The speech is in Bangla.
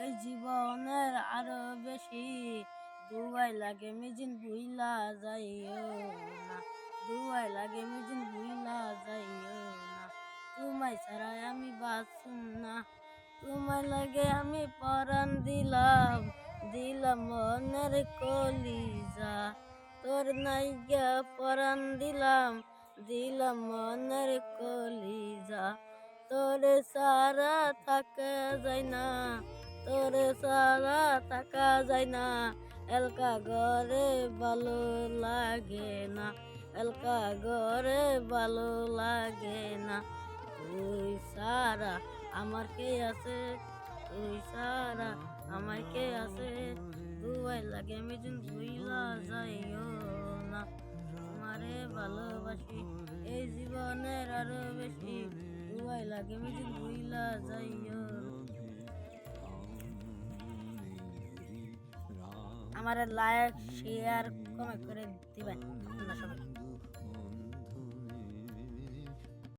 এই জীবনের আরো বেশি দুয়াই লাগে মিজিন ভুইলা যাইও না, দুয়াই লাগে মিজিন ভুইলা যাইও না, তোমায় ছাড়াই আমি বাঁচুম না, তোমায় লাগে আমি পরাণ দিলাম, দিলাম মনের কলিজা, তোর নাইগা পরাণ দিলাম, দিলাম মনের কলিজা, তোরে সারা থাকা যায় না, তোরে সারা থাকা যায় না, এলকা ঘরে ভালো লাগে না, এলকা ঘরে ভালো লাগে না, তুই সারা আমার কে আছে, তুই সারা আমার কে আছে, দুয়াই লাগে মিজুন ভুইলা যাইও না, তোমারে ভালোবাসি এই জীবনের আরো বেশি, দুয়াই লাগে মিজুন ভুইলা যাইও। আমার লাইক শেয়ার কমেন্ট করে দিবেন আপনারা সবাই।